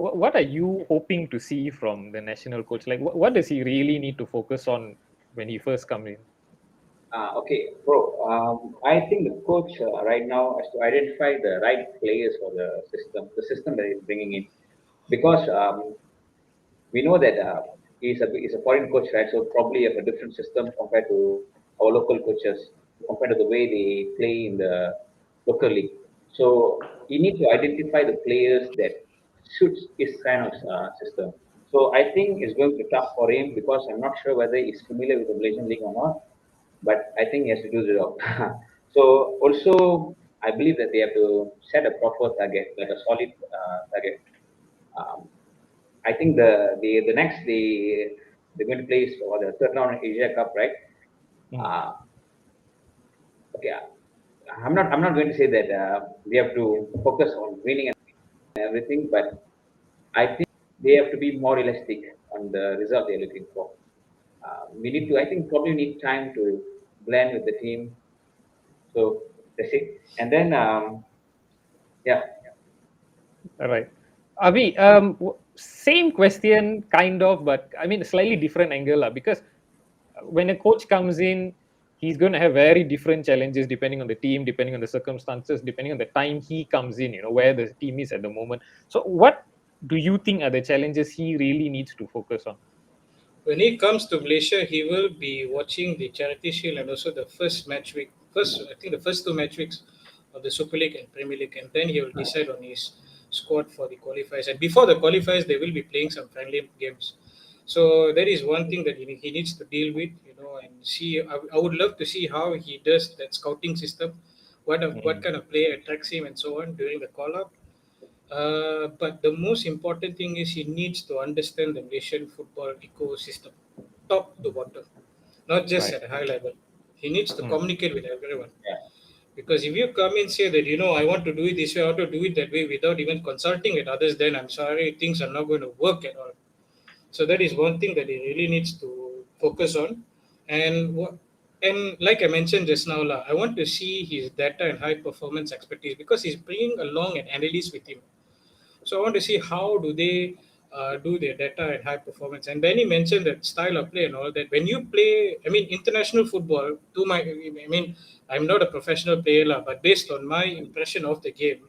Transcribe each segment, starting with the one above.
what are you hoping to see from the national coach? Like, what does he really need to focus on when he first comes in? Okay, bro. I think the coach right now has to identify the right players for the system that he's bringing in, because we know that he's a foreign coach, right? So probably have a different system compared to our local coaches, compared to the way they play in the local league. So he needs to identify the players that suits his kind of system. So I think it's going to be tough for him because I'm not sure whether he's familiar with the Malaysian league or not, but I think he has to do the job. So also, I believe that they have to set a proper target, like a solid target. Um, I think the next they're going to play is for the third round Asia Cup, right? Mm. Uh, okay, I'm not going to say that we have to focus on winning and everything, but I think they have to be more realistic on the result they're looking for. We need to, I think, probably need time to blend with the team. So that's it. And then, yeah, All right. Avi, same question, kind of, but I mean, a slightly different angle, because when a coach comes in, he's going to have very different challenges depending on the team, depending on the circumstances, depending on the time he comes in, where the team is at the moment. So, what do you think are the challenges he really needs to focus on? When he comes to Malaysia, he will be watching the Charity Shield and also the first match week. First, I think the first two match weeks of the Super League and Premier League, and then he will decide on his squad for the qualifiers. And before the qualifiers, they will be playing some friendly games. So that is one thing that he needs to deal with, and see. I would love to see how he does that scouting system, what Mm. kind of player attracts him, and so on during the call up. But the most important thing is he needs to understand the Malaysian football ecosystem, top to bottom, not just Right. at a high level. He needs to Mm. communicate with everyone. yeah, Because if you come and say that, I want to do it this way, I want to do it that way without even consulting with others, then I'm sorry, things are not going to work at all. So that is one thing that he really needs to focus on. And and like I mentioned just now, I want to see his data and high performance expertise because he's bringing along an analyst with him. So I want to see how do they do their data and high performance. And Benny mentioned that style of play and all that. When you play, I mean, international football. I mean, I'm not a professional player, but based on my impression of the game,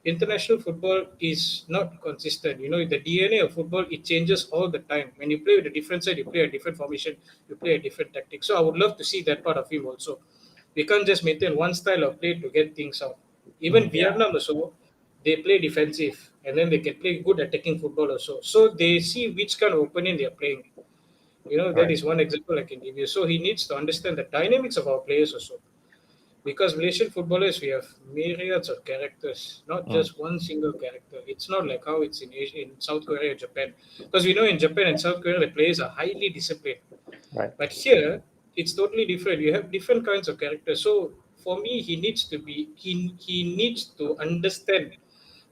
international football is not consistent. The DNA of football it changes all the time. When you play with a different side, you play a different formation, you play a different tactic. So I would love to see that part of him also. We can't just maintain one style of play to get things out. Even Mm. yeah, Vietnam also, they play defensive and then they can play good attacking football also. So they see which kind of opponent they are playing. That Right. is one example I can give you. So he needs to understand the dynamics of our players also. Because Malaysian footballers, we have myriads of characters, not Mm. just one single character. It's not like how it's in Asia, in South Korea or Japan. Because we know in Japan and South Korea, the players are highly disciplined. Right. But here, it's totally different. You have different kinds of characters. So for me, he needs to understand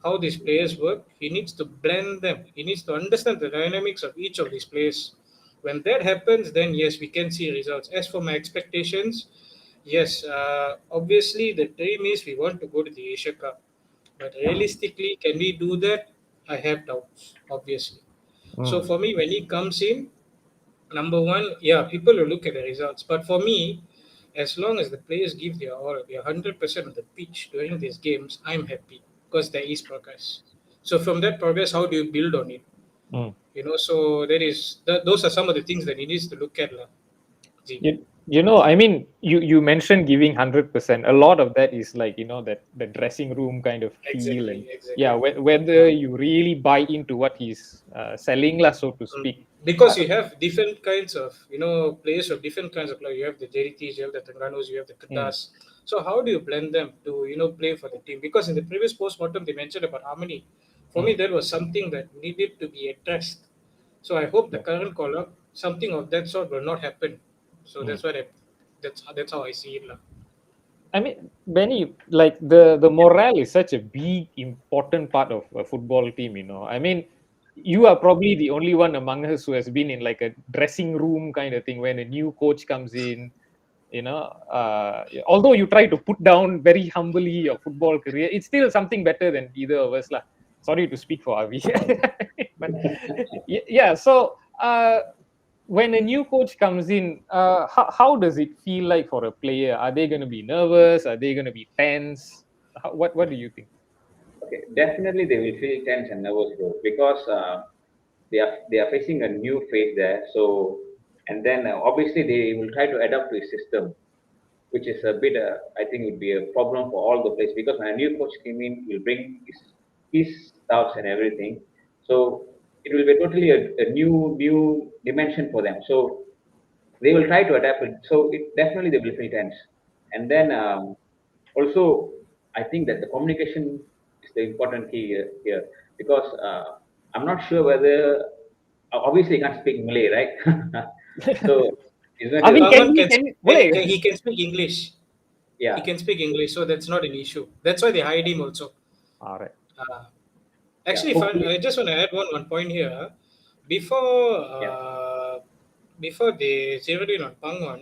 how these players work. He needs to blend them. He needs to understand the dynamics of each of these players. When that happens, then yes, we can see results. As for my expectations, yes, obviously the dream is we want to go to the Asia Cup. But realistically, can we do that? I have doubts, obviously. So Mm. for me, when he comes in, number one, yeah, people will look at the results. But for me, as long as the players give their all, their 100% of the pitch during these games, I'm happy because there is progress. So from that progress, how do you build on it? Mm. So those are some of the things that he needs to look at, lah. Ji. I mean, you mentioned giving 100%. A lot of that is like, that the dressing room kind of feel, and Exactly, yeah, exactly. whether you really buy into what he's selling, lah, so to Mm. speak. Because Uh, you have different kinds of players of different kinds of players. You have the JDTs, you have the Tengranus, you have the mm, Kedas. So how do you blend them to play for the team? Because in the previous post-mortem they mentioned about harmony. For me, mm, that was something that needed to be addressed. So I hope the yeah, current call-up, something of that sort will not happen. So mm. that's how I see it, lah. I mean, Benny, like the morale is such a big, important part of a football team. I mean, you are probably the only one among us who has been in like a dressing room kind of thing when a new coach comes in. Although you try to put down very humbly your football career, it's still something better than either of us, lah. sorry to speak for Avi, but yeah. So when a new coach comes in, how does it feel like for a player? Are they going to be nervous? Are they going to be tense? What do you think? Okay, definitely they will feel tense and nervous, bro, because they are facing a new phase there. So, and then obviously they will try to adapt to his system, which is a bit, I think, would be a problem for all the players, because when a new coach came in, he'll bring his styles and everything. So it will be totally a new dimension for them. So they will try to adapt it. So it definitely they will feel tense. And then also, I think that the communication is the important key here, because I'm not sure whether obviously he can't speak Malay, right? So it's going Avi, to, can Pangan he? can Can speak, boleh? he can speak English. He yeah, can speak English, so that's not an issue. That's why they hired him also. All right. Uh, yeah. Actually, Hopefully, I just want to add one point here. Before yeah. before they zeroed in on Pangon,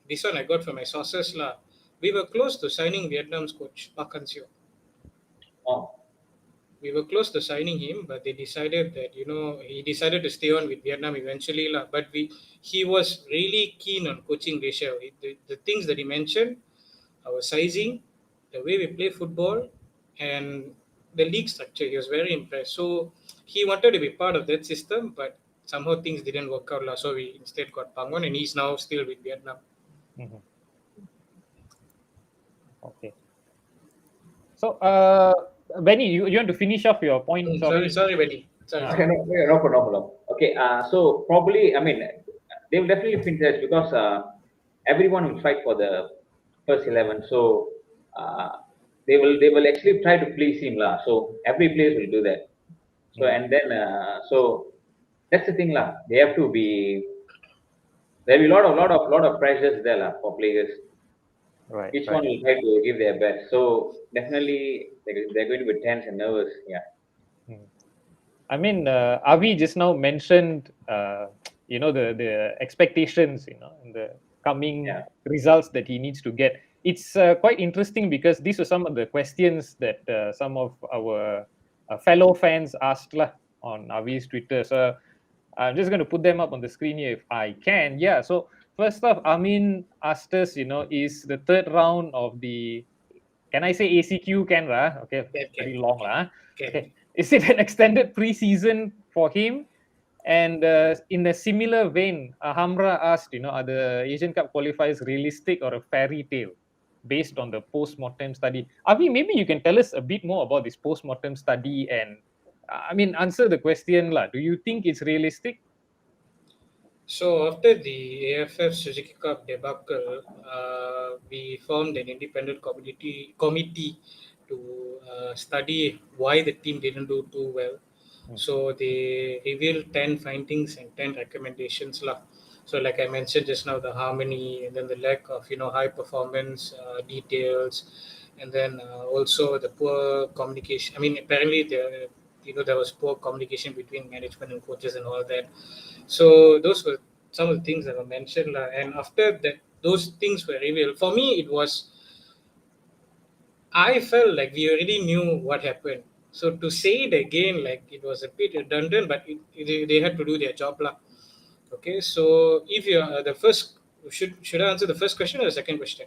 this one I got from my sources lah. We were close to signing Vietnam's coach Park Hang-seo. Oh, We were close to signing him, but they decided that he decided to stay on with Vietnam eventually lah. But he was really keen on coaching Malaysia. The things that he mentioned, our sizing, the way we play football, and the league structure. He was very impressed. So he wanted to be part of that system, but somehow things didn't work out. So we instead got Pangon, and he's now still with Vietnam. Mhm. Okay. So, Benny, you want to finish off your point? Sorry, Sorry. sorry, Benny. Sorry, okay, sorry. no problem, no problem. Okay, so probably, I mean, they will definitely finish because everyone will fight for the first 11. So uh, they will actually try to please him lah. So every player will do that. So Mm. and then so that's the thing lah. They have to be, there'll be lot of pressures there lah for players. Right, Each right. one will try to give their best. So definitely they're going to be tense and nervous. Yeah. Mm. I mean, Avi just now mentioned, the expectations, and the coming Yeah. results that he needs to get. It's quite interesting because these are some of the questions that some of our fellow fans asked lah on Avi's Twitter. So I'm just going to put them up on the screen here if I can. Yeah. So first off, Amin asked us, is the third round of the, can I say ACQ, can lah? Okay, Can, very long lah. can. Okay, is it an extended preseason for him? And in a similar vein, Hamra asked, are the Asian Cup qualifiers realistic or a fairy tale based on the post-mortem study? Avi, maybe you can tell us a bit more about this post-mortem study and, answer the question lah. Do you think it's realistic? So after the AFF Suzuki Cup debacle, we formed an independent committee to study why the team didn't do too well. So they revealed 10 findings and 10 recommendations lah. So like I mentioned just now, the harmony and then the lack of high performance details, and then also the poor communication. I mean, apparently there was poor communication between management and coaches and all that. So those were some of the things that were mentioned lah. And after that, those things were revealed. For me, I felt like we already knew what happened. So to say it again, like it was a bit redundant, but they had to do their job lah. Okay, so if you're the first, should I answer the first question or the second question?